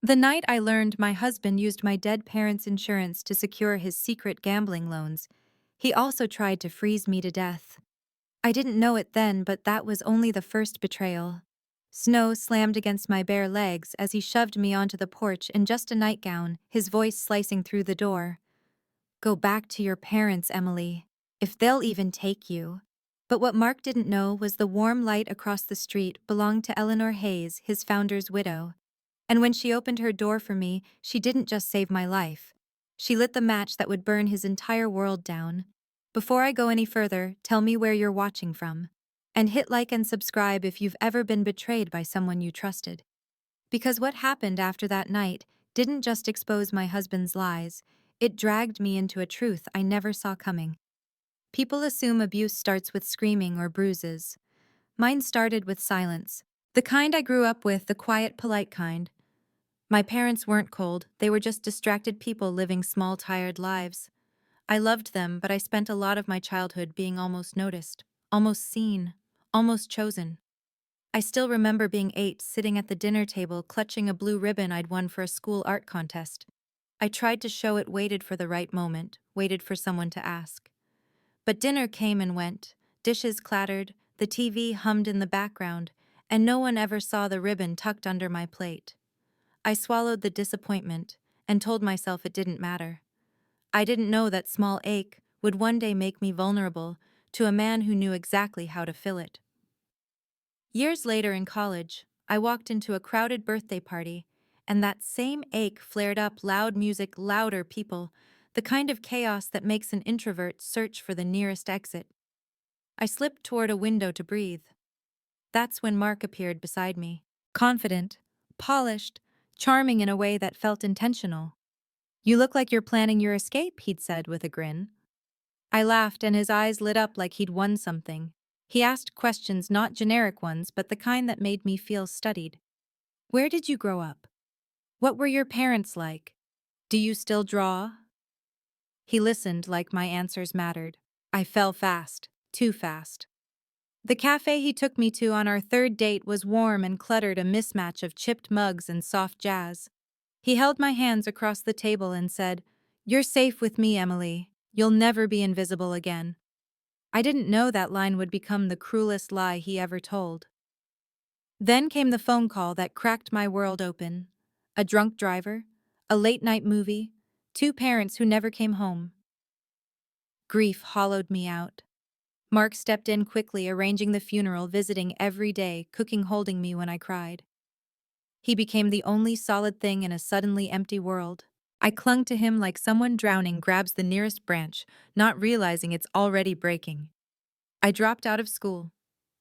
The night I learned my husband used my dead parents' insurance to secure his secret gambling loans, he also tried to freeze me to death. I didn't know it then, but that was only the first betrayal. Snow slammed against my bare legs as he shoved me onto the porch in just a nightgown, his voice slicing through the door. Go back to your parents, Emily. If they'll even take you. But what Mark didn't know was the warm light across the street belonged to Eleanor Hayes, his founder's widow. And when she opened her door for me, she didn't just save my life. She lit the match that would burn his entire world down. Before I go any further, tell me where you're watching from. And hit like and subscribe if you've ever been betrayed by someone you trusted. Because what happened after that night didn't just expose my husband's lies, it dragged me into a truth I never saw coming. People assume abuse starts with screaming or bruises. Mine started with silence. The kind I grew up with, the quiet, polite kind. My parents weren't cold, they were just distracted people living small, tired lives. I loved them, but I spent a lot of my childhood being almost noticed, almost seen, almost chosen. I still remember being 8, sitting at the dinner table, clutching a blue ribbon I'd won for a school art contest. I tried to show it, waited for the right moment, waited for someone to ask. But dinner came and went, dishes clattered, the TV hummed in the background, and no one ever saw the ribbon tucked under my plate. I swallowed the disappointment and told myself it didn't matter. I didn't know that small ache would one day make me vulnerable to a man who knew exactly how to fill it. Years later in college, I walked into a crowded birthday party, and that same ache flared up, loud music, louder people, the kind of chaos that makes an introvert search for the nearest exit. I slipped toward a window to breathe. That's when Mark appeared beside me, confident, polished, charming in a way that felt intentional. You look like you're planning your escape, he'd said with a grin. I laughed and his eyes lit up like he'd won something. He asked questions, not generic ones, but the kind that made me feel studied. Where did you grow up? What were your parents like? Do you still draw? He listened like my answers mattered. I fell fast, too fast. The cafe he took me to on our third date was warm and cluttered, a mismatch of chipped mugs and soft jazz. He held my hands across the table and said, "You're safe with me, Emily. You'll never be invisible again." I didn't know that line would become the cruelest lie he ever told. Then came the phone call that cracked my world open. A drunk driver, a late-night movie, two parents who never came home. Grief hollowed me out. Mark stepped in quickly, arranging the funeral, visiting every day, cooking, holding me when I cried. He became the only solid thing in a suddenly empty world. I clung to him like someone drowning grabs the nearest branch, not realizing it's already breaking. I dropped out of school.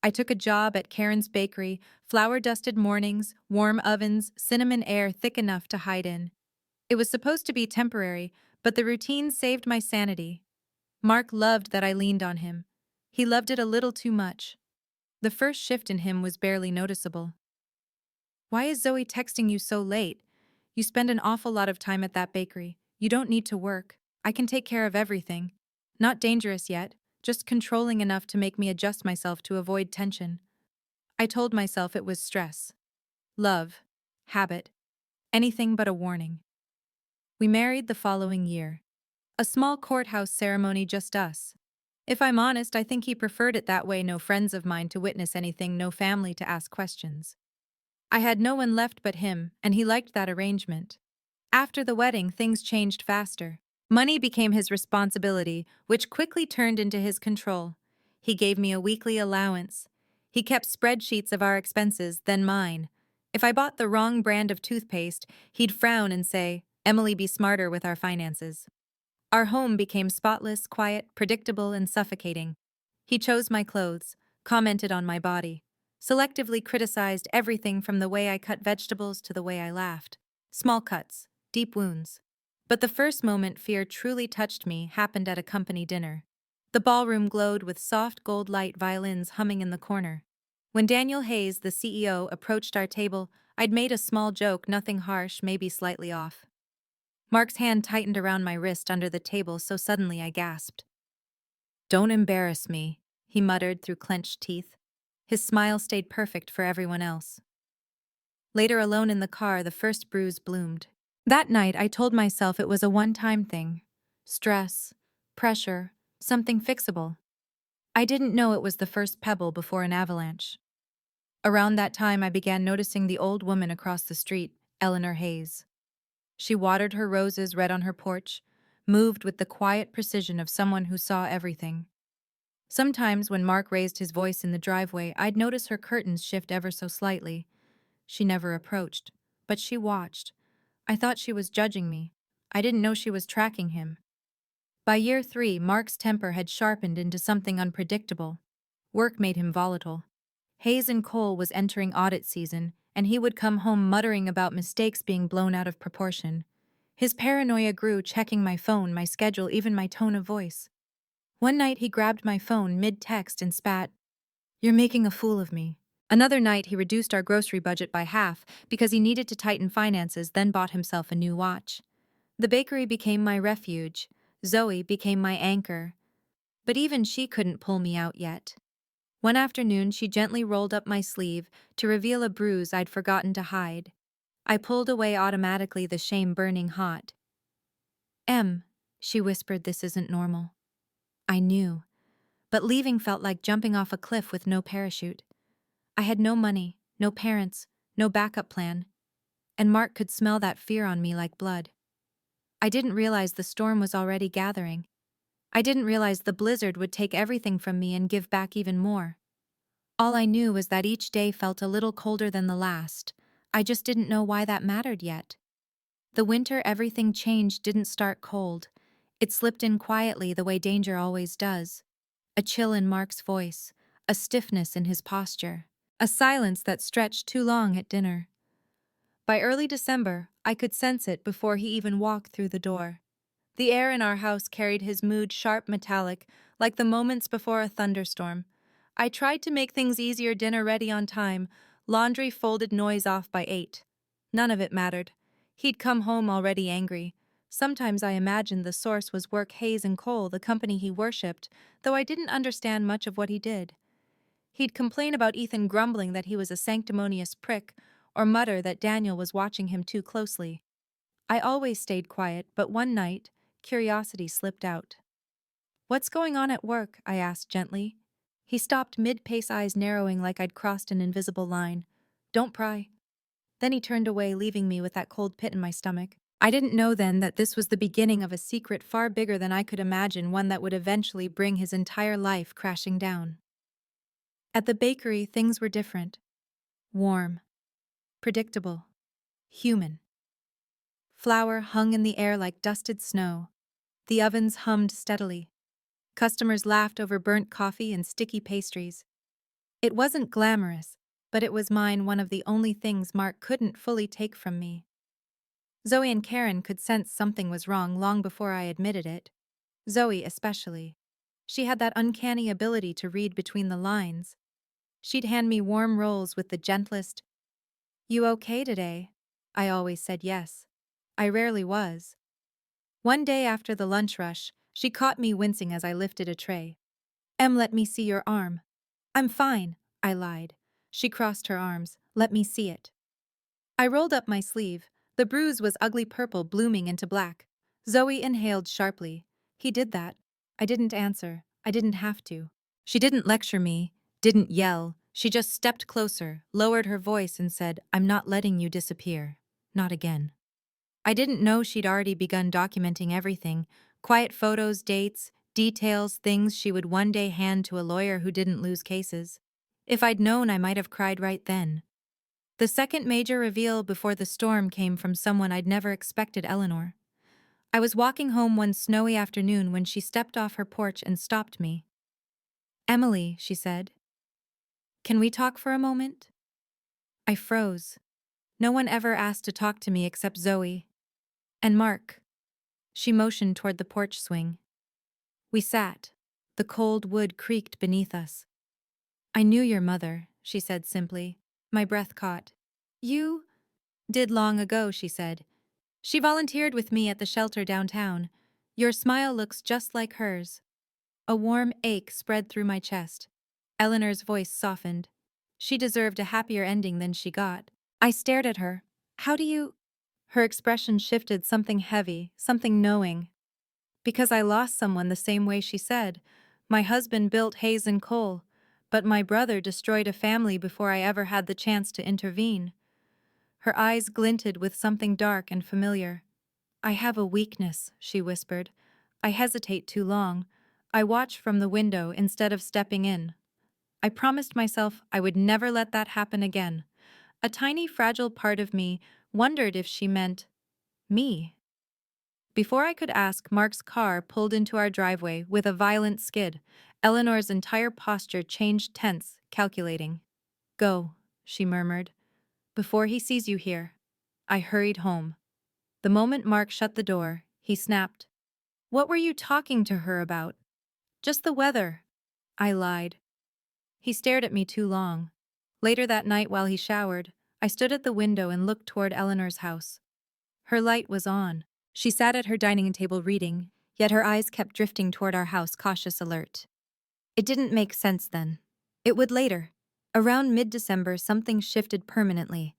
I took a job at Karen's bakery, flour-dusted mornings, warm ovens, cinnamon air thick enough to hide in. It was supposed to be temporary, but the routine saved my sanity. Mark loved that I leaned on him. He loved it a little too much. The first shift in him was barely noticeable. "Why is Zoe texting you so late? You spend an awful lot of time at that bakery. You don't need to work. I can take care of everything. Not dangerous yet, just controlling enough to make me adjust myself to avoid tension." I told myself it was stress, love, habit, anything but a warning. We married the following year. A small courthouse ceremony, just us. If I'm honest, I think he preferred it that way, no friends of mine to witness anything, no family to ask questions. I had no one left but him, and he liked that arrangement. After the wedding, things changed faster. Money became his responsibility, which quickly turned into his control. He gave me a weekly allowance. He kept spreadsheets of our expenses, then mine. If I bought the wrong brand of toothpaste, he'd frown and say, "Emily, be smarter with our finances." Our home became spotless, quiet, predictable, and suffocating. He chose my clothes, commented on my body, selectively criticized everything from the way I cut vegetables to the way I laughed. Small cuts, deep wounds. But the first moment fear truly touched me happened at a company dinner. The ballroom glowed with soft gold light, violins humming in the corner. When Daniel Hayes, the CEO, approached our table, I'd made a small joke, nothing harsh, maybe slightly off. Mark's hand tightened around my wrist under the table, so suddenly I gasped. "Don't embarrass me," he muttered through clenched teeth. His smile stayed perfect for everyone else. Later, alone in the car, the first bruise bloomed. That night, I told myself it was a one-time thing. Stress, pressure, something fixable. I didn't know it was the first pebble before an avalanche. Around that time, I began noticing the old woman across the street, Eleanor Hayes. She watered her roses red on her porch, moved with the quiet precision of someone who saw everything. Sometimes, when Mark raised his voice in the driveway, I'd notice her curtains shift ever so slightly. She never approached, but she watched. I thought she was judging me. I didn't know she was tracking him. By year 3, Mark's temper had sharpened into something unpredictable. Work made him volatile. Hayes and Cole was entering audit season, and he would come home muttering about mistakes being blown out of proportion. His paranoia grew, checking my phone, my schedule, even my tone of voice. One night he grabbed my phone mid-text and spat, "You're making a fool of me." Another night he reduced our grocery budget by half because he needed to tighten finances, then bought himself a new watch. The bakery became my refuge. Zoe became my anchor. But even she couldn't pull me out yet. One afternoon, she gently rolled up my sleeve to reveal a bruise I'd forgotten to hide. I pulled away automatically, the shame burning hot. "Em," she whispered, "this isn't normal." I knew, but leaving felt like jumping off a cliff with no parachute. I had no money, no parents, no backup plan, and Mark could smell that fear on me like blood. I didn't realize the storm was already gathering. I didn't realize the blizzard would take everything from me and give back even more. All I knew was that each day felt a little colder than the last. I just didn't know why that mattered yet. The winter everything changed didn't start cold. It slipped in quietly, the way danger always does. A chill in Mark's voice, a stiffness in his posture, a silence that stretched too long at dinner. By early December, I could sense it before he even walked through the door. The air in our house carried his mood, sharp, metallic, like the moments before a thunderstorm. I tried to make things easier, dinner ready on time, laundry folded, noise off by 8. None of it mattered. He'd come home already angry. Sometimes I imagined the source was work, Hayes and Cole, the company he worshipped, though I didn't understand much of what he did. He'd complain about Ethan, grumbling that he was a sanctimonious prick, or mutter that Daniel was watching him too closely. I always stayed quiet, but one night, curiosity slipped out. "What's going on at work?" I asked gently. He stopped mid-pace, eyes narrowing like I'd crossed an invisible line. "Don't pry." Then he turned away, leaving me with that cold pit in my stomach. I didn't know then that this was the beginning of a secret far bigger than I could imagine, one that would eventually bring his entire life crashing down. At the bakery, things were different. Warm. Predictable. Human. Flour hung in the air like dusted snow. The ovens hummed steadily. Customers laughed over burnt coffee and sticky pastries. It wasn't glamorous, but it was mine, one of the only things Mark couldn't fully take from me. Zoe and Karen could sense something was wrong long before I admitted it. Zoe especially. She had that uncanny ability to read between the lines. She'd hand me warm rolls with the gentlest, "You okay today?" I always said yes. I rarely was. One day after the lunch rush, she caught me wincing as I lifted a tray. "Em, let me see your arm." "I'm fine," I lied. She crossed her arms. "Let me see it." I rolled up my sleeve. The bruise was ugly purple, blooming into black. Zoe inhaled sharply. "He did that." I didn't answer. I didn't have to. She didn't lecture me, didn't yell. She just stepped closer, lowered her voice and said, "I'm not letting you disappear. Not again." I didn't know she'd already begun documenting everything. Quiet photos, dates, details, things she would one day hand to a lawyer who didn't lose cases. If I'd known, I might have cried right then. The second major reveal before the storm came from someone I'd never expected: Eleanor. I was walking home one snowy afternoon when she stepped off her porch and stopped me. "Emily," she said, "can we talk for a moment?" I froze. No one ever asked to talk to me except Zoe. "And Mark." She motioned toward the porch swing. We sat. The cold wood creaked beneath us. "I knew your mother," she said simply. My breath caught. "You?" "Did long ago," she said. "She volunteered with me at the shelter downtown. Your smile looks just like hers." A warm ache spread through my chest. Eleanor's voice softened. She deserved a happier ending than she got. I stared at her. How do you? Her expression shifted, something heavy, something knowing. Because I lost someone the same way she said. My husband built Hayes and Cole, but my brother destroyed a family before I ever had the chance to intervene. Her eyes glinted with something dark and familiar. I have a weakness, she whispered. I hesitate too long. I watch from the window instead of stepping in. I promised myself I would never let that happen again. A tiny, fragile part of me wondered if she meant me. Before I could ask, Mark's car pulled into our driveway with a violent skid. Eleanor's entire posture changed, tense, calculating. Go, she murmured, before he sees you here. I hurried home. The moment Mark shut the door, he snapped. What were you talking to her about? Just the weather. I lied. He stared at me too long. Later that night while he showered, I stood at the window and looked toward Eleanor's house. Her light was on. She sat at her dining table reading, yet her eyes kept drifting toward our house, cautious, alert. It didn't make sense then. It would later. Around mid-December, something shifted permanently.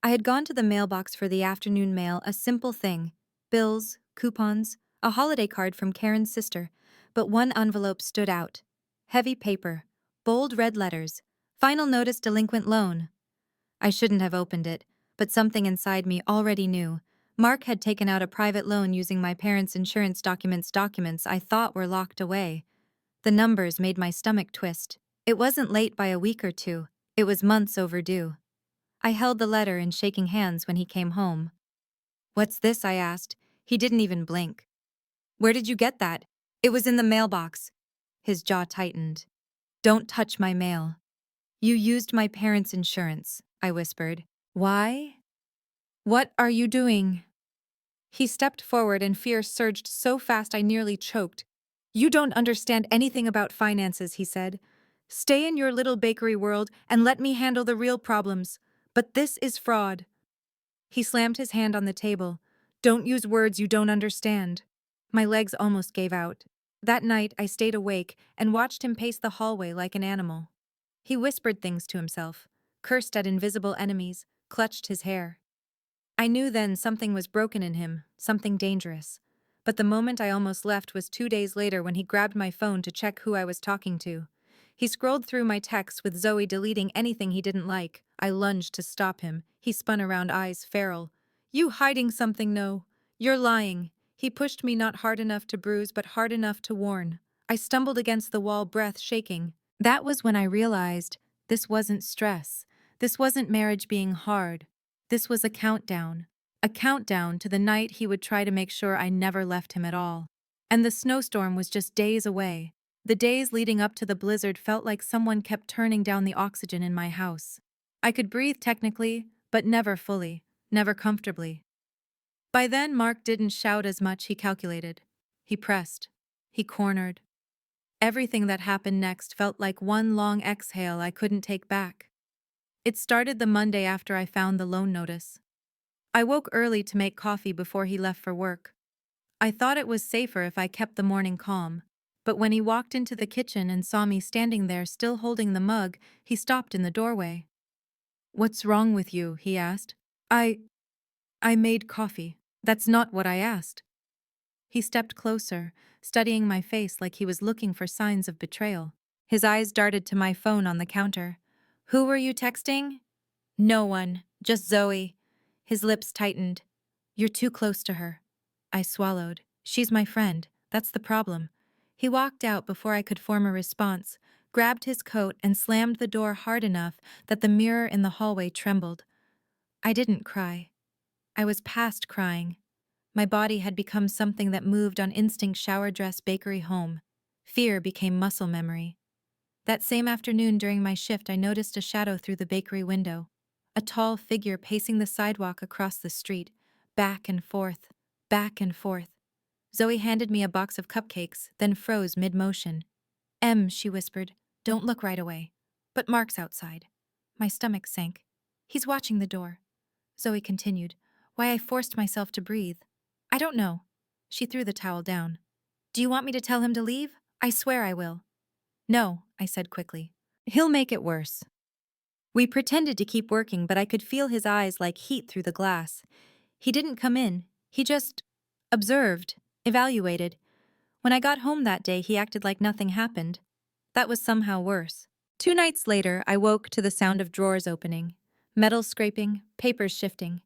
I had gone to the mailbox for the afternoon mail, a simple thing. Bills, coupons, a holiday card from Karen's sister, but one envelope stood out. Heavy paper, bold red letters, final notice, delinquent loan. I shouldn't have opened it, but something inside me already knew. Mark had taken out a private loan using my parents' insurance documents I thought were locked away. The numbers made my stomach twist. It wasn't late by a week or two. It was months overdue. I held the letter in shaking hands when he came home. What's this? I asked. He didn't even blink. Where did you get that? It was in the mailbox. His jaw tightened. Don't touch my mail. You used my parents' insurance, I whispered. Why? What are you doing? He stepped forward and fear surged so fast I nearly choked. You don't understand anything about finances, he said. Stay in your little bakery world and let me handle the real problems. But this is fraud. He slammed his hand on the table. Don't use words you don't understand. My legs almost gave out. That night I stayed awake and watched him pace the hallway like an animal. He whispered things to himself, cursed at invisible enemies, clutched his hair. I knew then something was broken in him, something dangerous. But the moment I almost left was 2 days later when he grabbed my phone to check who I was talking to. He scrolled through my texts with Zoe deleting anything he didn't like. I lunged to stop him. He spun around, eyes feral. You hiding something? No. You're lying. He pushed me, not hard enough to bruise but hard enough to warn. I stumbled against the wall, breath shaking. That was when I realized this wasn't stress. This wasn't marriage being hard. This was a countdown to the night he would try to make sure I never left him at all. And the snowstorm was just days away. The days leading up to the blizzard felt like someone kept turning down the oxygen in my house. I could breathe technically, but never fully, never comfortably. By then, Mark didn't shout as much, he calculated. He pressed. He cornered. Everything that happened next felt like one long exhale I couldn't take back. It started the Monday after I found the loan notice. I woke early to make coffee before he left for work. I thought it was safer if I kept the morning calm, but when he walked into the kitchen and saw me standing there still holding the mug, he stopped in the doorway. What's wrong with you? He asked. I made coffee. That's not what I asked. He stepped closer, studying my face like he was looking for signs of betrayal. His eyes darted to my phone on the counter. Who were you texting? No one, just Zoe. His lips tightened. You're too close to her. I swallowed. She's my friend. That's the problem. He walked out before I could form a response, grabbed his coat and slammed the door hard enough that the mirror in the hallway trembled. I didn't cry. I was past crying. My body had become something that moved on instinct, shower dress, bakery, home. Fear became muscle memory. That same afternoon during my shift, I noticed a shadow through the bakery window. A tall figure pacing the sidewalk across the street, back and forth, back and forth. Zoe handed me a box of cupcakes, then froze mid-motion. She whispered, don't look right away. But Mark's outside. My stomach sank. He's watching the door. Zoe continued, why I forced myself to breathe. I don't know. She threw the towel down. Do you want me to tell him to leave? I swear I will. No, I said quickly. He'll make it worse. We pretended to keep working, but I could feel his eyes like heat through the glass. He didn't come in. He just observed, evaluated. When I got home that day, he acted like nothing happened. That was somehow worse. 2 nights later, I woke to the sound of drawers opening, metal scraping, papers shifting.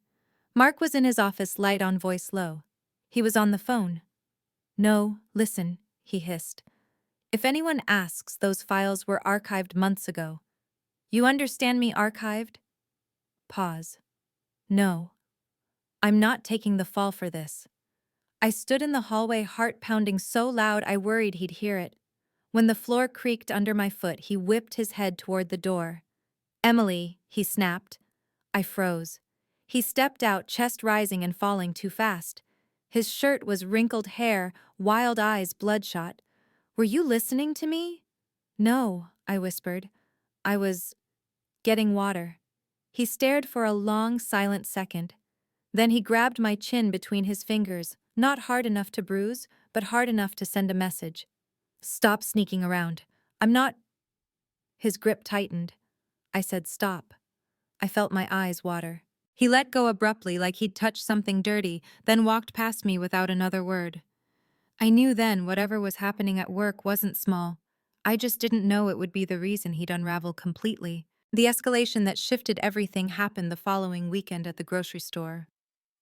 Mark was in his office, light on, voice low. He was on the phone. "No, listen," he hissed. "If anyone asks, those files were archived months ago. You understand me, archived?" Pause. "No. I'm not taking the fall for this." I stood in the hallway, heart pounding so loud I worried he'd hear it. When the floor creaked under my foot, he whipped his head toward the door. "Emily," he snapped. I froze. He stepped out, chest rising and falling too fast. His shirt was wrinkled hair, wild eyes bloodshot. "Were you listening to me?" "No," I whispered. "I was getting water." He stared for a long, silent second. Then he grabbed my chin between his fingers, not hard enough to bruise, but hard enough to send a message. "Stop sneaking around. I'm not—" His grip tightened. I said, "Stop." I felt my eyes water. He let go abruptly, like he'd touched something dirty, then walked past me without another word. I knew then whatever was happening at work wasn't small. I just didn't know it would be the reason he'd unravel completely. The escalation that shifted everything happened the following weekend at the grocery store.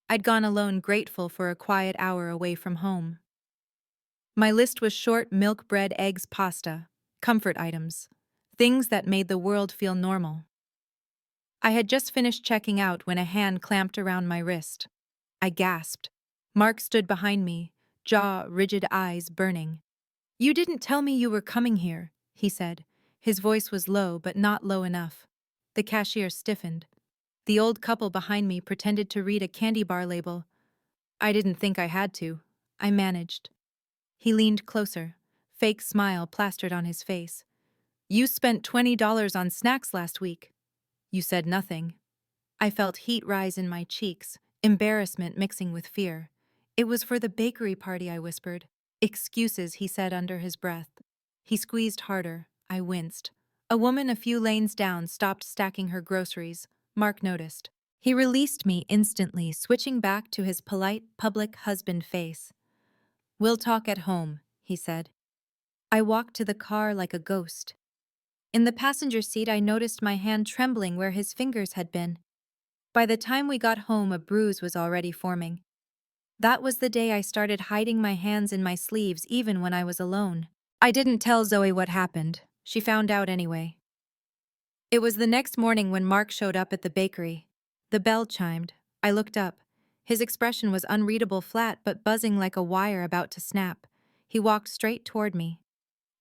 I'd gone alone, grateful for a quiet hour away from home. My list was short: milk, bread, eggs, pasta, comfort items, things that made the world feel normal. I had just finished checking out when a hand clamped around my wrist. I gasped. Mark stood behind me, jaw rigid, eyes burning. "You didn't tell me you were coming here," he said. His voice was low, but not low enough. The cashier stiffened. The old couple behind me pretended to read a candy bar label. I didn't think I had to. I managed. He leaned closer, fake smile plastered on his face. "You spent $20 on snacks last week." "You said nothing." I felt heat rise in my cheeks, embarrassment mixing with fear. "It was for the bakery party," I whispered. "Excuses," he said under his breath. He squeezed harder. I winced. A woman a few lanes down stopped stacking her groceries. Mark noticed. He released me instantly, switching back to his polite, public husband face. "We'll talk at home," he said. I walked to the car like a ghost. In the passenger seat, I noticed my hand trembling where his fingers had been. By the time we got home, a bruise was already forming. That was the day I started hiding my hands in my sleeves even when I was alone. I didn't tell Zoe what happened. She found out anyway. It was the next morning when Mark showed up at the bakery. The bell chimed. I looked up. His expression was unreadable, flat but buzzing like a wire about to snap. He walked straight toward me.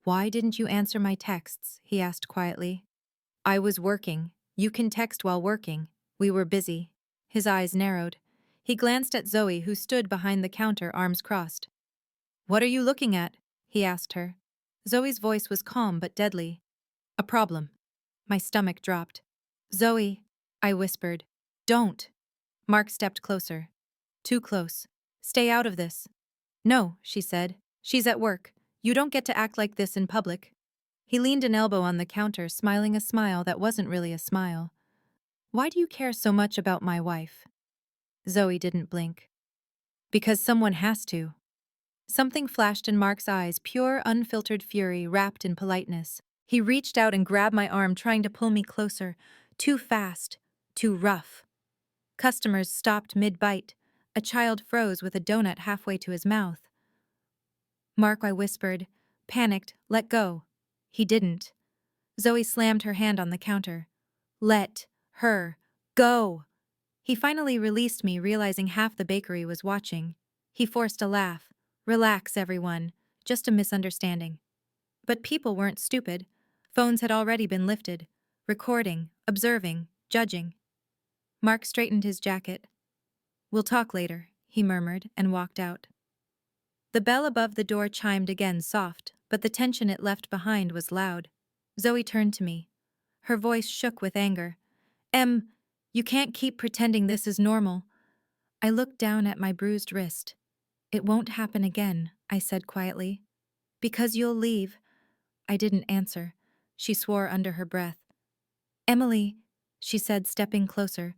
"Why didn't you answer my texts?" he asked quietly. "I was working. You can text while working. We were busy." His eyes narrowed. He glanced at Zoe, who stood behind the counter, arms crossed. "What are you looking at?" he asked her. Zoe's voice was calm but deadly. "A problem." My stomach dropped. "Zoe," I whispered. "Don't." Mark stepped closer. Too close. "Stay out of this." "No," she said. "She's at work. You don't get to act like this in public." He leaned an elbow on the counter, smiling a smile that wasn't really a smile. "Why do you care so much about my wife?" Zoe didn't blink. "Because someone has to." Something flashed in Mark's eyes, pure, unfiltered fury wrapped in politeness. He reached out and grabbed my arm, trying to pull me closer. Too fast. Too rough. Customers stopped mid-bite. A child froze with a donut halfway to his mouth. "Mark," I whispered. Panicked. "Let go." He didn't. Zoe slammed her hand on the counter. "Let her go." He finally released me, realizing half the bakery was watching. He forced a laugh. "Relax, everyone. Just a misunderstanding." But people weren't stupid. Phones had already been lifted. Recording, observing, judging. Mark straightened his jacket. "We'll talk later," he murmured and walked out. The bell above the door chimed again, soft, but the tension it left behind was loud. Zoe turned to me. Her voice shook with anger. You can't keep pretending this is normal." I looked down at my bruised wrist. "It won't happen again," I said quietly. "Because you'll leave." I didn't answer. She swore under her breath. "Emily, she said, stepping closer.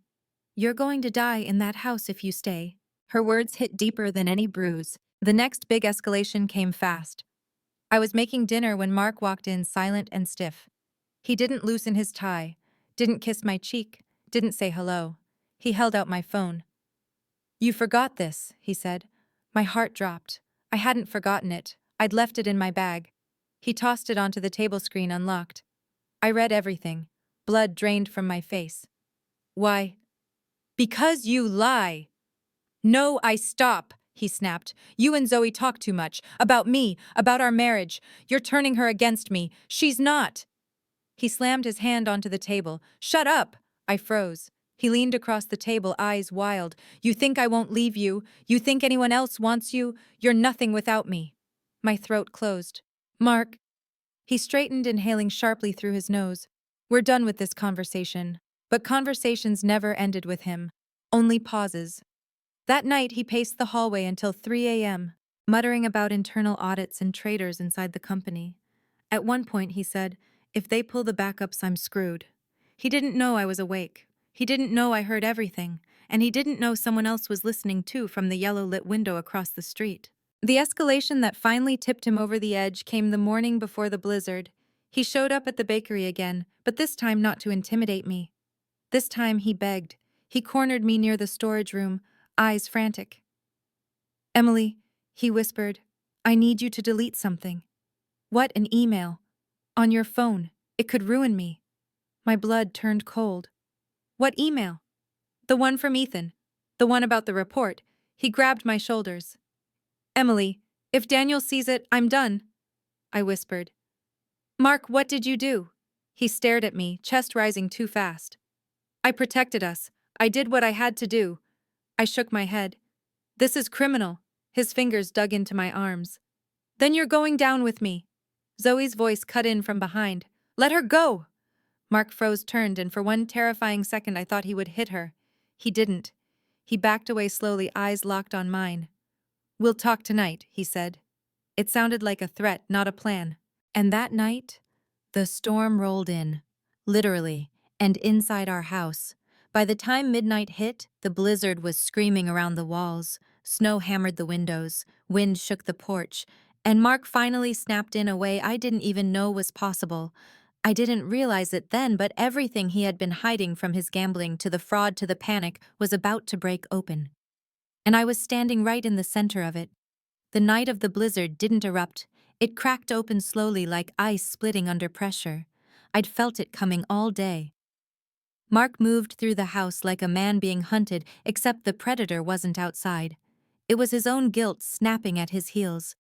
You're going to die in that house if you stay. Her words hit deeper than any bruise. The next big escalation came fast. I was making dinner when Mark walked in silent and stiff. He didn't loosen his tie, didn't kiss my cheek, didn't say hello. He held out my phone. You forgot this, he said. My heart dropped. I hadn't forgotten it. I'd left it in my bag. He tossed it onto the table screen unlocked. I read everything. Blood drained from my face. Why? Because you lie. No, I stop, he snapped. You and Zoe talk too much. About me, about our marriage. You're turning her against me. She's not. He slammed his hand onto the table. Shut up! I froze. He leaned across the table, eyes wild. You think I won't leave you? You think anyone else wants you? You're nothing without me. My throat closed. Mark. He straightened, inhaling sharply through his nose. We're done with this conversation. But conversations never ended with him. Only pauses. That night, he paced the hallway until 3 a.m., muttering about internal audits and traitors inside the company. At one point, he said, if they pull the backups, I'm screwed. He didn't know I was awake. He didn't know I heard everything. And he didn't know someone else was listening too from the yellow-lit window across the street. The escalation that finally tipped him over the edge came the morning before the blizzard. He showed up at the bakery again, but this time not to intimidate me. This time he begged. He cornered me near the storage room, eyes frantic. Emily, he whispered, I need you to delete something. What, an email? On your phone. It could ruin me. My blood turned cold. What email? The one from Ethan. The one about the report. He grabbed my shoulders. Emily, if Daniel sees it, I'm done, I whispered. Mark, what did you do? He stared at me, chest rising too fast. I protected us. I did what I had to do. I shook my head. This is criminal. His fingers dug into my arms. Then you're going down with me. Zoe's voice cut in from behind. Let her go! Mark froze, turned, and for one terrifying second I thought he would hit her. He didn't. He backed away slowly, eyes locked on mine. We'll talk tonight, he said. It sounded like a threat, not a plan. And that night, the storm rolled in, literally, and inside our house. By the time midnight hit, the blizzard was screaming around the walls. Snow hammered the windows, wind shook the porch, and Mark finally snapped in a way I didn't even know was possible. I didn't realize it then, but everything he had been hiding, from his gambling to the fraud to the panic, was about to break open. And I was standing right in the center of it. The night of the blizzard didn't erupt. It cracked open slowly, like ice splitting under pressure. I'd felt it coming all day. Mark moved through the house like a man being hunted, except the predator wasn't outside. It was his own guilt snapping at his heels.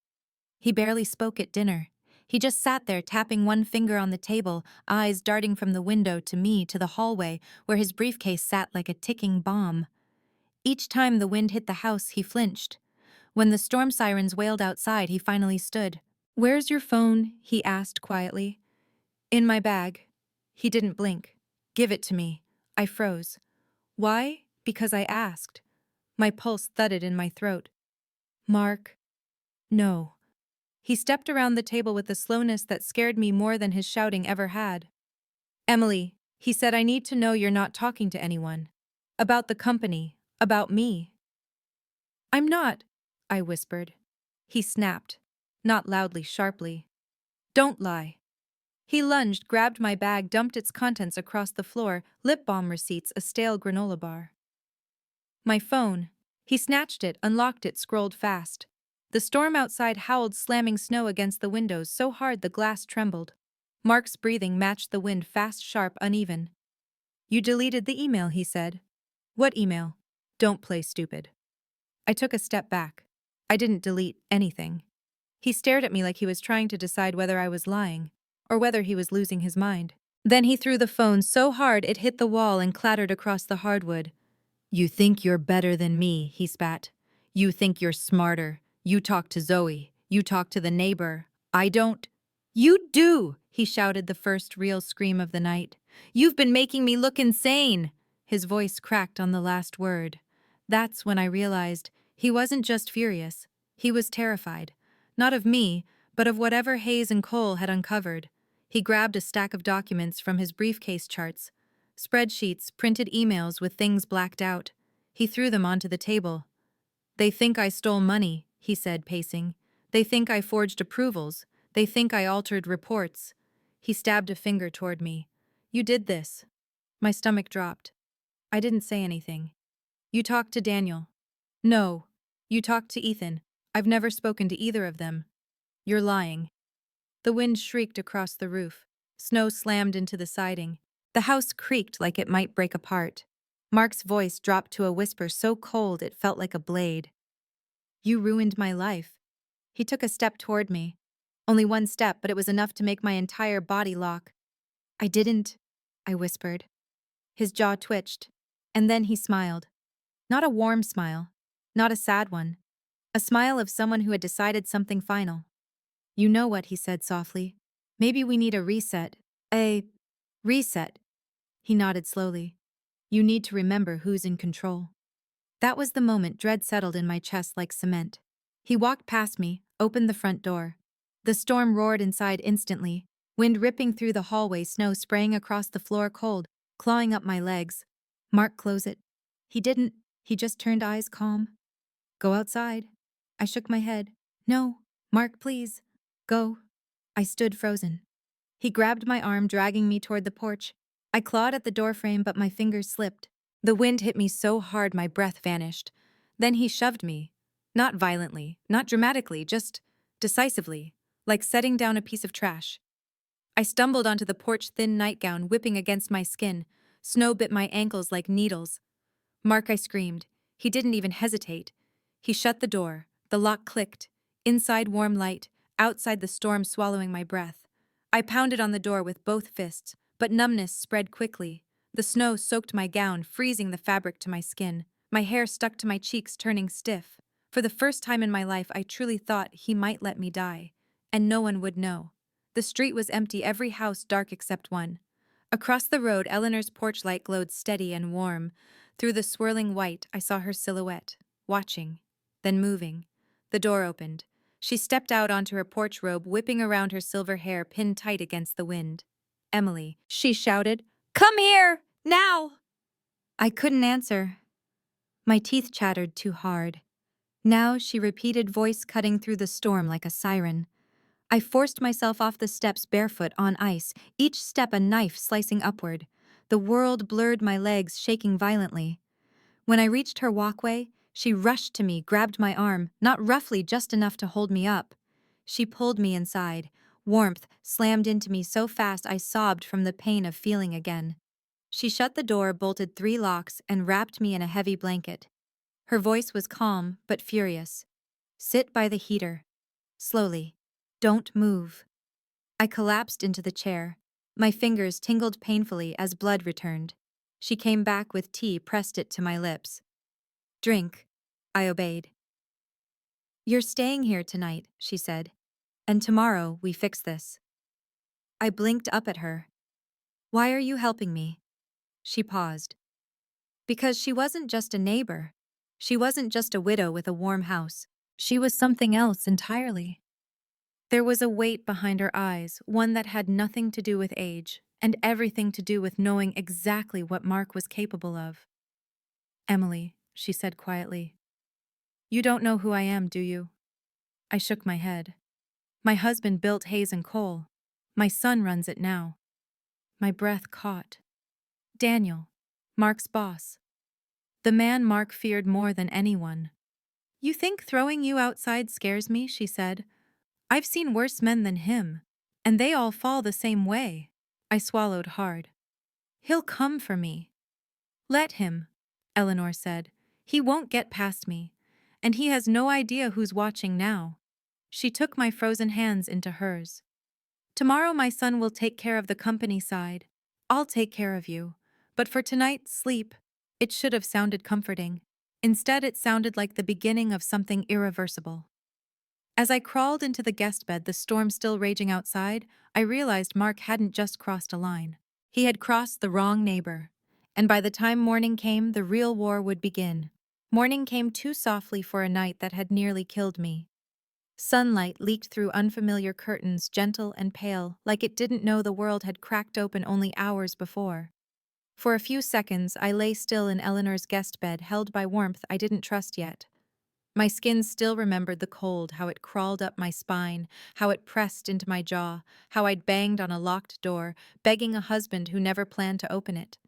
He barely spoke at dinner. He just sat there, tapping one finger on the table, eyes darting from the window to me, to the hallway, where his briefcase sat like a ticking bomb. Each time the wind hit the house, he flinched. When the storm sirens wailed outside, he finally stood. Where's your phone? He asked quietly. In my bag. He didn't blink. Give it to me. I froze. Why? Because I asked. My pulse thudded in my throat. Mark. No. He stepped around the table with a slowness that scared me more than his shouting ever had. Emily, he said, I need to know you're not talking to anyone. About the company. About me. I'm not, I whispered. He snapped. Not loudly, sharply. Don't lie. He lunged, grabbed my bag, dumped its contents across the floor, lip balm receipts, a stale granola bar. My phone. He snatched it, unlocked it, scrolled fast. The storm outside howled, slamming snow against the windows so hard the glass trembled. Mark's breathing matched the wind, fast, sharp, uneven. You deleted the email, he said. What email? Don't play stupid. I took a step back. I didn't delete anything. He stared at me like he was trying to decide whether I was lying, or whether he was losing his mind. Then he threw the phone so hard it hit the wall and clattered across the hardwood. You think you're better than me, he spat. You think you're smarter. You talk to Zoe. You talk to the neighbor. I don't. You do, he shouted, the first real scream of the night. You've been making me look insane. His voice cracked on the last word. That's when I realized he wasn't just furious. He was terrified. Not of me, but of whatever Hayes and Cole had uncovered. He grabbed a stack of documents from his briefcase, charts. Spreadsheets, printed emails with things blacked out. He threw them onto the table. They think I stole money, he said, pacing. They think I forged approvals. They think I altered reports. He stabbed a finger toward me. You did this. My stomach dropped. I didn't say anything. You talked to Daniel. No. You talked to Ethan. I've never spoken to either of them. You're lying. The wind shrieked across the roof. Snow slammed into the siding. The house creaked like it might break apart. Mark's voice dropped to a whisper so cold it felt like a blade. You ruined my life. He took a step toward me. Only one step, but it was enough to make my entire body lock. I didn't, I whispered. His jaw twitched. And then he smiled. Not a warm smile. Not a sad one. A smile of someone who had decided something final. You know what, he said softly. Maybe we need a reset. A reset. He nodded slowly. You need to remember who's in control. That was the moment dread settled in my chest like cement. He walked past me, opened the front door. The storm roared inside instantly, wind ripping through the hallway, snow spraying across the floor cold, clawing up my legs. Mark, close it. He didn't. He just turned eyes calm. Go outside. I shook my head. No. Mark, please. Go. I stood frozen. He grabbed my arm, dragging me toward the porch. I clawed at the doorframe, but my fingers slipped. The wind hit me so hard my breath vanished. Then he shoved me. Not violently, not dramatically, just decisively, like setting down a piece of trash. I stumbled onto the porch, thin nightgown whipping against my skin. Snow bit my ankles like needles. Mark, I screamed. He didn't even hesitate. He shut the door. The lock clicked. Inside, warm light. Outside, the storm swallowing my breath. I pounded on the door with both fists, but numbness spread quickly. The snow soaked my gown, freezing the fabric to my skin. My hair stuck to my cheeks, turning stiff. For the first time in my life, I truly thought he might let me die. And no one would know. The street was empty, every house dark except one. Across the road, Eleanor's porch light glowed steady and warm. Through the swirling white, I saw her silhouette, watching, then moving. The door opened. She stepped out onto her porch robe, whipping around her silver hair pinned tight against the wind. Emily, she shouted. Come here! Now! I couldn't answer. My teeth chattered too hard. Now, she repeated, voice cutting through the storm like a siren. I forced myself off the steps barefoot on ice, each step a knife slicing upward. The world blurred my legs, shaking violently. When I reached her walkway, she rushed to me, grabbed my arm, not roughly, just enough to hold me up. She pulled me inside. Warmth slammed into me so fast I sobbed from the pain of feeling again. She shut the door, bolted 3 locks, and wrapped me in a heavy blanket. Her voice was calm, but furious. Sit by the heater. Slowly. Don't move. I collapsed into the chair. My fingers tingled painfully as blood returned. She came back with tea, pressed it to my lips. Drink. I obeyed. You're staying here tonight, she said. And tomorrow we fix this. I blinked up at her. Why are you helping me? She paused. Because she wasn't just a neighbor. She wasn't just a widow with a warm house. She was something else entirely. There was a weight behind her eyes, one that had nothing to do with age, and everything to do with knowing exactly what Mark was capable of. Emily, she said quietly. You don't know who I am, do you? I shook my head. My husband built Hayes and Cole. My son runs it now. My breath caught. Daniel, Mark's boss. The man Mark feared more than anyone. You think throwing you outside scares me, she said. I've seen worse men than him, and they all fall the same way. I swallowed hard. He'll come for me. Let him, Eleanor said. He won't get past me, and he has no idea who's watching now. She took my frozen hands into hers. Tomorrow my son will take care of the company side. I'll take care of you. But for tonight, sleep. It should have sounded comforting. Instead, it sounded like the beginning of something irreversible. As I crawled into the guest bed, the storm still raging outside, I realized Mark hadn't just crossed a line. He had crossed the wrong neighbor. And by the time morning came, the real war would begin. Morning came too softly for a night that had nearly killed me. Sunlight leaked through unfamiliar curtains, gentle and pale, like it didn't know the world had cracked open only hours before. For a few seconds, I lay still in Eleanor's guest bed, held by warmth I didn't trust yet. My skin still remembered the cold, how it crawled up my spine, how it pressed into my jaw, how I'd banged on a locked door, begging a husband who never planned to open it.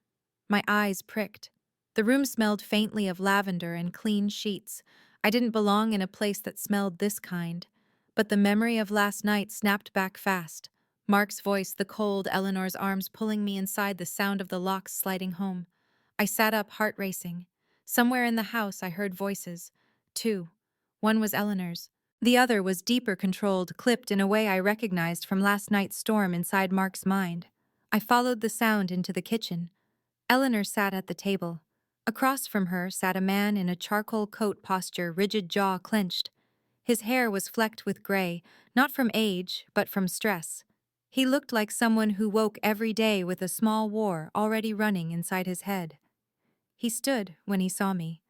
My eyes pricked. The room smelled faintly of lavender and clean sheets. I didn't belong in a place that smelled this kind. But the memory of last night snapped back fast. Mark's voice, the cold, Eleanor's arms pulling me inside, the sound of the locks sliding home. I sat up, heart racing. Somewhere in the house I heard voices. Two. One was Eleanor's. The other was deeper, controlled, clipped in a way I recognized from last night's storm inside Mark's mind. I followed the sound into the kitchen. Eleanor sat at the table. Across from her sat a man in a charcoal coat posture, rigid jaw clenched. His hair was flecked with gray, not from age, but from stress. He looked like someone who woke every day with a small war already running inside his head. He stood when he saw me.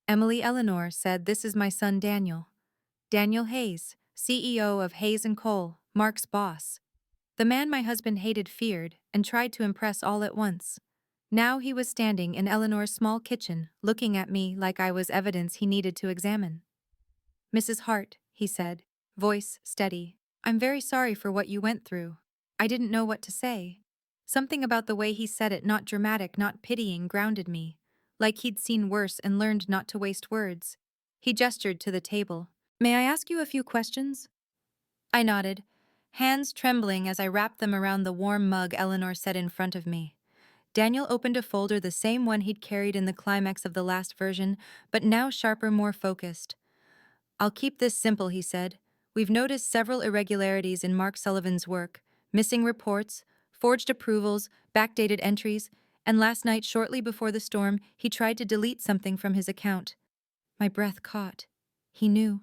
Emily Eleanor said, "This is my son Daniel. Daniel Hayes, CEO of Hayes & Cole, Mark's boss." The man my husband hated, feared, and tried to impress all at once. Now he was standing in Eleanor's small kitchen, looking at me like I was evidence he needed to examine. "Mrs. Hart," he said, voice steady, "I'm very sorry for what you went through." I didn't know what to say. Something about the way he said it, not dramatic, not pitying, grounded me. Like he'd seen worse and learned not to waste words. He gestured to the table. "May I ask you a few questions?" I nodded, hands trembling as I wrapped them around the warm mug Eleanor set in front of me. Daniel opened a folder, the same one he'd carried in the climax of the last version, but now sharper, more focused. "I'll keep this simple," he said. "We've noticed several irregularities in Mark Sullivan's work, missing reports, forged approvals, backdated entries, and last night, shortly before the storm, he tried to delete something from his account." My breath caught. He knew.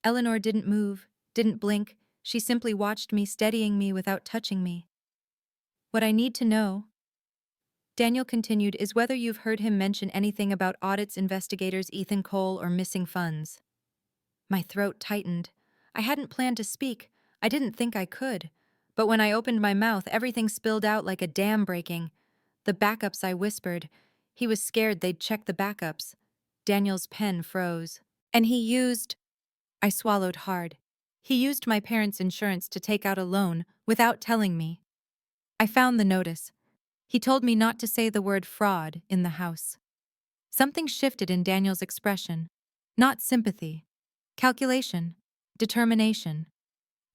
Eleanor didn't move, didn't blink. She simply watched me, steadying me without touching me. "What I need to know," Daniel continued, "is whether you've heard him mention anything about audits, investigators, Ethan Cole, or missing funds." My throat tightened. I hadn't planned to speak. I didn't think I could. But when I opened my mouth, everything spilled out like a dam breaking. "The backups," I whispered. He was scared they'd check the backups. Daniel's pen froze. "And he used—" I swallowed hard. "He used my parents' insurance to take out a loan, without telling me." I found the notice. He told me not to say the word fraud in the house. Something shifted in Daniel's expression. Not sympathy. Calculation. Determination.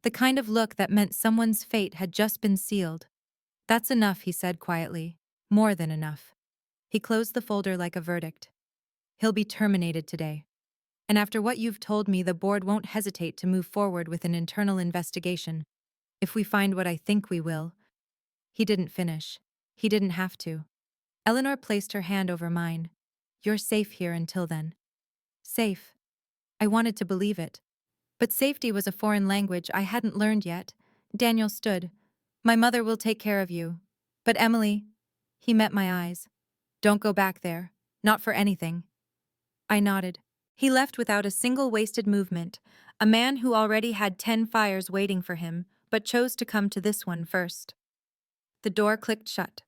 The kind of look that meant someone's fate had just been sealed. "That's enough," he said quietly. "More than enough." He closed the folder like a verdict. "He'll be terminated today. And after what you've told me, the board won't hesitate to move forward with an internal investigation. If we find what I think we will." He didn't finish. He didn't have to. Eleanor placed her hand over mine. "You're safe here until then." Safe. I wanted to believe it. But safety was a foreign language I hadn't learned yet. Daniel stood. "My mother will take care of you. But Emily—" He met my eyes. "Don't go back there. Not for anything." I nodded. He left without a single wasted movement, a man who already had 10 fires waiting for him, but chose to come to this one first. The door clicked shut.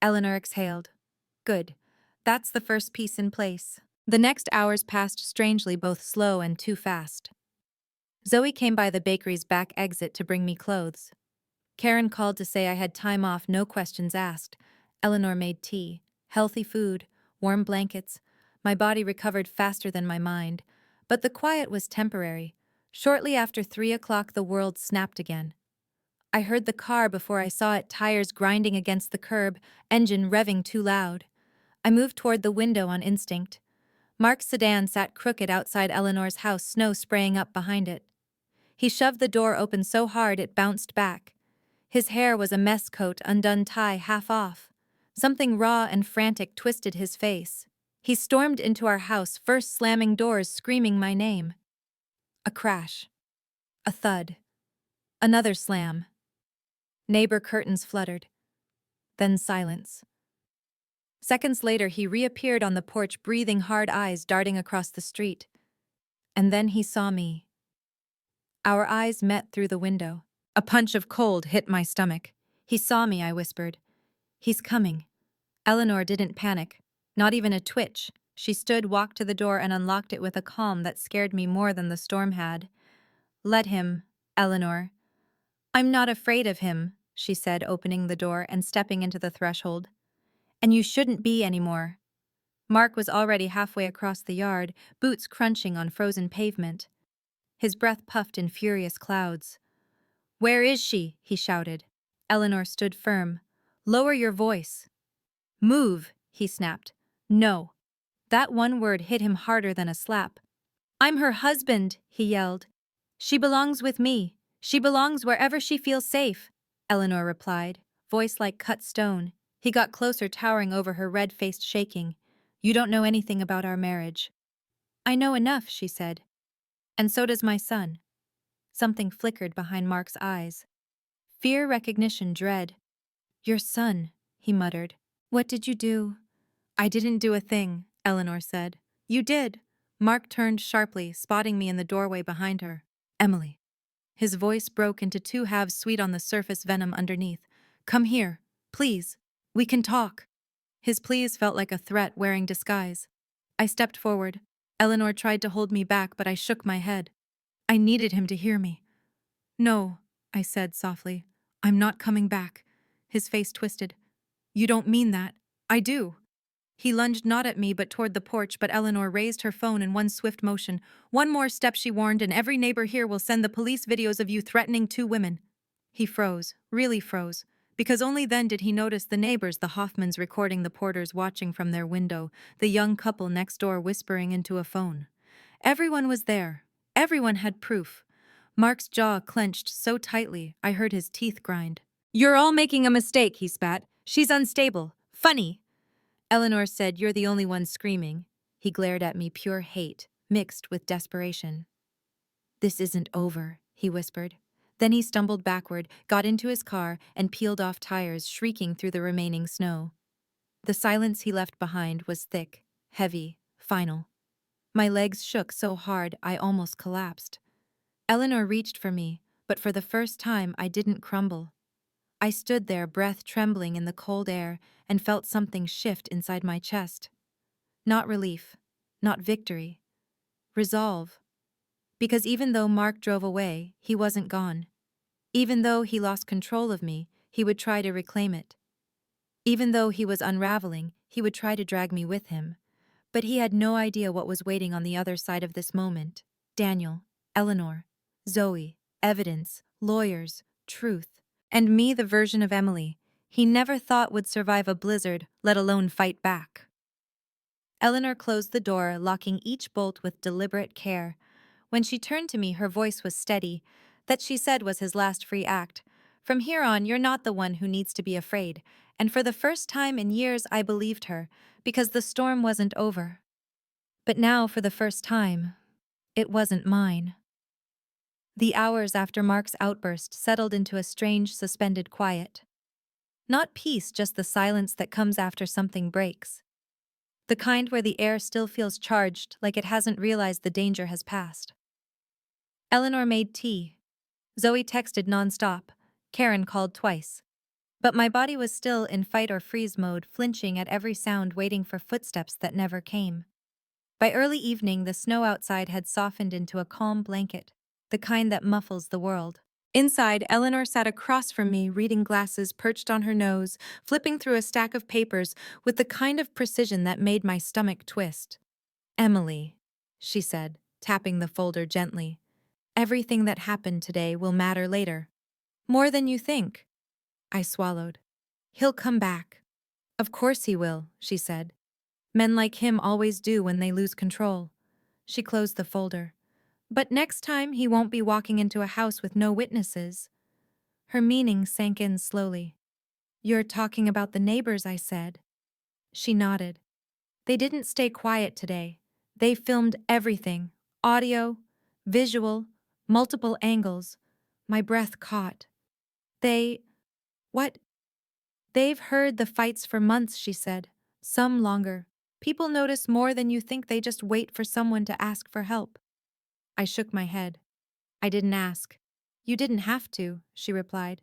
Eleanor exhaled. "Good. That's the first piece in place." The next hours passed strangely, both slow and too fast. Zoe came by the bakery's back exit to bring me clothes. Karen called to say I had time off, no questions asked. Eleanor made tea, healthy food, warm blankets. My body recovered faster than my mind. But the quiet was temporary. Shortly after 3 o'clock, the world snapped again. I heard the car before I saw it, tires grinding against the curb, engine revving too loud. I moved toward the window on instinct. Mark's sedan sat crooked outside Eleanor's house, snow spraying up behind it. He shoved the door open so hard it bounced back. His hair was a mess coat, undone tie half off. Something raw and frantic twisted his face. He stormed into our house, first slamming doors, screaming my name. A crash. A thud. Another slam. Neighbor curtains fluttered. Then silence. Seconds later, he reappeared on the porch, breathing hard, eyes darting across the street. And then he saw me. Our eyes met through the window. A punch of cold hit my stomach. "He saw me," I whispered. "He's coming." Eleanor didn't panic, not even a twitch. She stood, walked to the door, and unlocked it with a calm that scared me more than the storm had. Let him, Eleanor. I'm not afraid of him, she said, opening the door and stepping into the threshold. And you shouldn't be anymore. Mark was already halfway across the yard, boots crunching on frozen pavement. His breath puffed in furious clouds. Where is she? He shouted. Eleanor stood firm. Lower your voice. Move, he snapped. No. That one word hit him harder than a slap. I'm her husband, he yelled. She belongs with me. She belongs wherever she feels safe, Eleanor replied, voice like cut stone. He got closer, towering over her, red-faced, shaking. You don't know anything about our marriage. I know enough, she said. And so does my son. Something flickered behind Mark's eyes. Fear, recognition, dread. Your son, he muttered. What did you do? I didn't do a thing, Eleanor said. You did. Mark turned sharply, spotting me in the doorway behind her. Emily. His voice broke into two halves, sweet on the surface, venom underneath. Come here, please. We can talk. His pleas felt like a threat wearing disguise. I stepped forward. Eleanor tried to hold me back, but I shook my head. I needed him to hear me. No, I said softly. I'm not coming back. His face twisted. You don't mean that. I do. He lunged not at me but toward the porch, but Eleanor raised her phone in one swift motion. One more step, she warned, and every neighbor here will send the police videos of you threatening two women. He froze, really froze, because only then did he notice the neighbors, the Hoffmans recording, the Porters watching from their window, the young couple next door whispering into a phone. Everyone was there. Everyone had proof. Mark's jaw clenched so tightly I heard his teeth grind. You're all making a mistake, he spat. She's unstable. Funny. Eleanor said, You're the only one screaming. He glared at me, pure hate, mixed with desperation. This isn't over, he whispered. Then he stumbled backward, got into his car, and peeled off tires, shrieking through the remaining snow. The silence he left behind was thick, heavy, final. My legs shook so hard I almost collapsed. Eleanor reached for me, but for the first time I didn't crumble. I stood there, breath trembling in the cold air, and felt something shift inside my chest. Not relief, not victory. Resolve. Because even though Mark drove away, he wasn't gone. Even though he lost control of me, he would try to reclaim it. Even though he was unraveling, he would try to drag me with him. But he had no idea what was waiting on the other side of this moment. Daniel, Eleanor, Zoe, evidence, lawyers, truth. And me, the version of Emily he never thought would survive a blizzard, let alone fight back. Eleanor closed the door, locking each bolt with deliberate care. When she turned to me, her voice was steady. That, she said, was his last free act. From here on, you're not the one who needs to be afraid. And for the first time in years, I believed her, because the storm wasn't over. But now, for the first time, it wasn't mine. The hours after Mark's outburst settled into a strange, suspended quiet. Not peace, just the silence that comes after something breaks. The kind where the air still feels charged, like it hasn't realized the danger has passed. Eleanor made tea. Zoe texted nonstop. Karen called twice. But my body was still in fight or freeze mode, flinching at every sound, waiting for footsteps that never came. By early evening, the snow outside had softened into a calm blanket, the kind that muffles the world. Inside, Eleanor sat across from me, reading glasses perched on her nose, flipping through a stack of papers with the kind of precision that made my stomach twist. Emily, she said, tapping the folder gently. Everything that happened today will matter later. More than you think. I swallowed. He'll come back. Of course he will, she said. Men like him always do when they lose control. She closed the folder. But next time he won't be walking into a house with no witnesses. Her meaning sank in slowly. You're talking about the neighbors, I said. She nodded. They didn't stay quiet today. They filmed everything. Audio, visual, multiple angles. My breath caught. What? They've heard the fights for months, she said. Some longer. People notice more than you think. They just wait for someone to ask for help. I shook my head. I didn't ask. You didn't have to, she replied.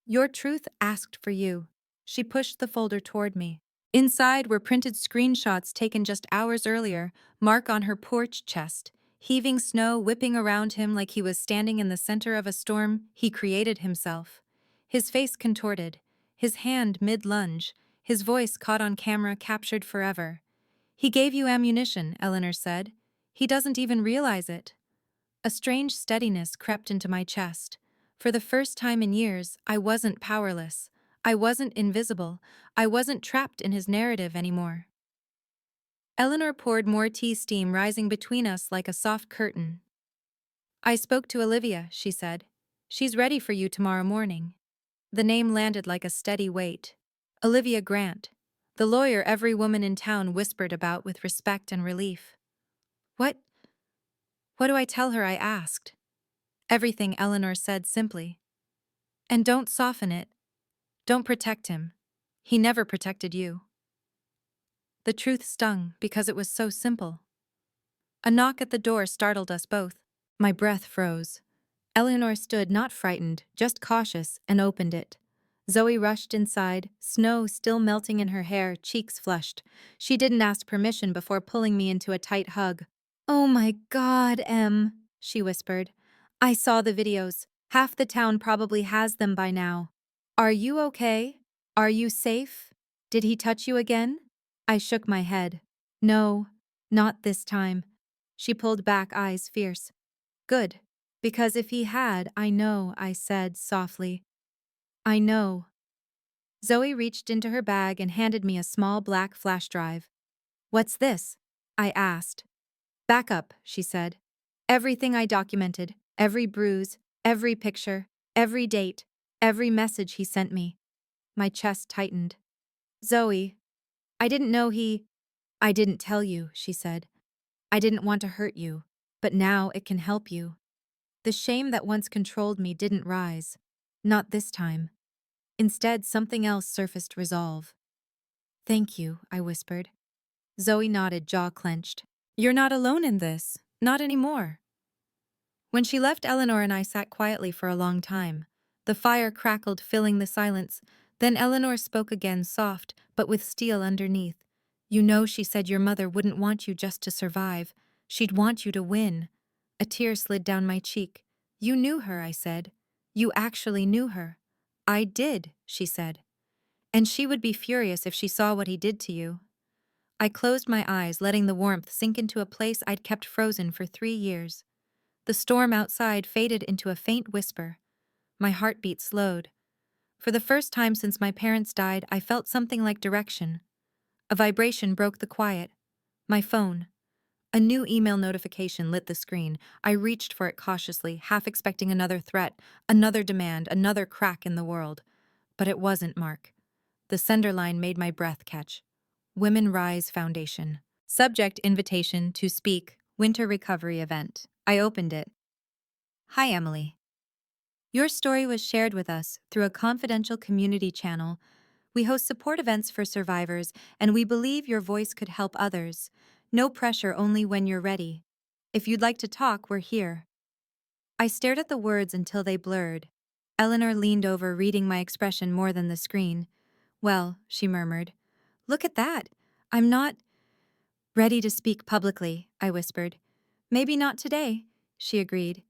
Your truth asked for you. She pushed the folder toward me. Inside were printed screenshots taken just hours earlier, Mark on her porch chest, heaving snow whipping around him like he was standing in the center of a storm he created himself. His face contorted, his hand mid-lunge, his voice caught on camera captured forever. "He gave you ammunition," Eleanor said. "He doesn't even realize it." A strange steadiness crept into my chest. For the first time in years, I wasn't powerless. I wasn't invisible. I wasn't trapped in his narrative anymore. Eleanor poured more tea, steam rising between us like a soft curtain. "I spoke to Olivia," she said. "She's ready for you tomorrow morning." The name landed like a steady weight. Olivia Grant, the lawyer every woman in town whispered about with respect and relief. What do I tell her?" I asked. "Everything," Eleanor said simply. "And don't soften it. Don't protect him. He never protected you." The truth stung because it was so simple. A knock at the door startled us both. My breath froze. Eleanor stood not frightened, just cautious, and opened it. Zoe rushed inside, snow still melting in her hair, cheeks flushed. She didn't ask permission before pulling me into a tight hug. "Oh my God, Em," she whispered. "I saw the videos. Half the town probably has them by now. Are you okay? Are you safe? Did he touch you again?" I shook my head. "No, not this time." She pulled back, eyes fierce. "Good. Because if he had, I know," I said softly. "I know." Zoe reached into her bag and handed me a small black flash drive. "What's this?" I asked. "Backup," she said. "Everything I documented, every bruise, every picture, every date, every message he sent me." My chest tightened. "Zoe, I didn't know he—" "I didn't tell you," she said. "I didn't want to hurt you, but now it can help you." The shame that once controlled me didn't rise. Not this time. Instead, something else surfaced: resolve. "Thank you," I whispered. Zoe nodded, jaw clenched. "You're not alone in this. Not anymore." When she left, Eleanor and I sat quietly for a long time. The fire crackled, filling the silence. Then Eleanor spoke again, soft, but with steel underneath. "You know," she said, "your mother wouldn't want you just to survive. She'd want you to win." A tear slid down my cheek. "You knew her," I said. "You actually knew her." "I did," she said. "And she would be furious if she saw what he did to you." I closed my eyes, letting the warmth sink into a place I'd kept frozen for 3 years. The storm outside faded into a faint whisper. My heartbeat slowed. For the first time since my parents died, I felt something like direction. A vibration broke the quiet. My phone. A new email notification lit the screen. I reached for it cautiously, half expecting another threat, another demand, another crack in the world. But it wasn't Mark. The sender line made my breath catch. Women Rise Foundation. Subject: invitation to speak, winter recovery event. I opened it. "Hi, Emily. Your story was shared with us through a confidential community channel. We host support events for survivors, and we believe your voice could help others. No pressure, only when you're ready. If you'd like to talk, we're here." I stared at the words until they blurred. Eleanor leaned over, reading my expression more than the screen. "Well," she murmured. "Look at that. I'm not ready to speak publicly," I whispered. "Maybe not today," she agreed.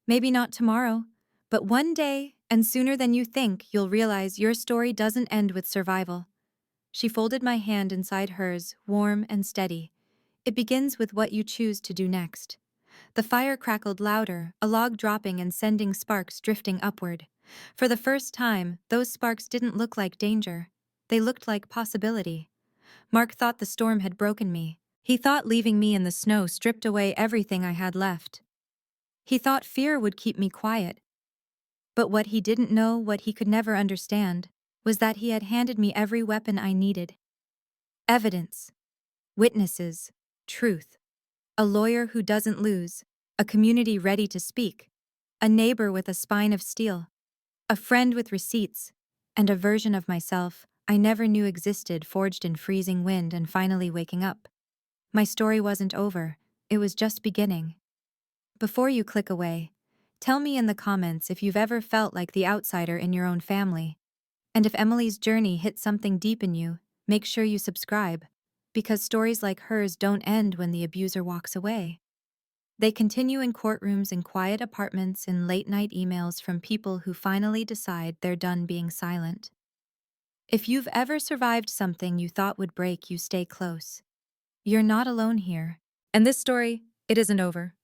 "Maybe not tomorrow. But one day, and sooner than you think, you'll realize your story doesn't end with survival." She folded my hand inside hers, warm and steady. "It begins with what you choose to do next." The fire crackled louder, a log dropping and sending sparks drifting upward. For the first time, those sparks didn't look like danger. They looked like possibility. Mark thought the storm had broken me. He thought leaving me in the snow stripped away everything I had left. He thought fear would keep me quiet. But what he didn't know, what he could never understand, was that he had handed me every weapon I needed. Evidence. Witnesses. Truth. A lawyer who doesn't lose. A community ready to speak. A neighbor with a spine of steel. A friend with receipts. And a version of myself I never knew existed, forged in freezing wind and finally waking up. My story wasn't over. It was just beginning. Before you click away, tell me in the comments if you've ever felt like the outsider in your own family, and if Emily's journey hit something deep in you. Make sure you subscribe, because stories like hers don't end when the abuser walks away. They continue in courtrooms, in quiet apartments, in late-night emails from people who finally decide they're done being silent. If you've ever survived something you thought would break you, stay close. You're not alone here. And this story, it isn't over.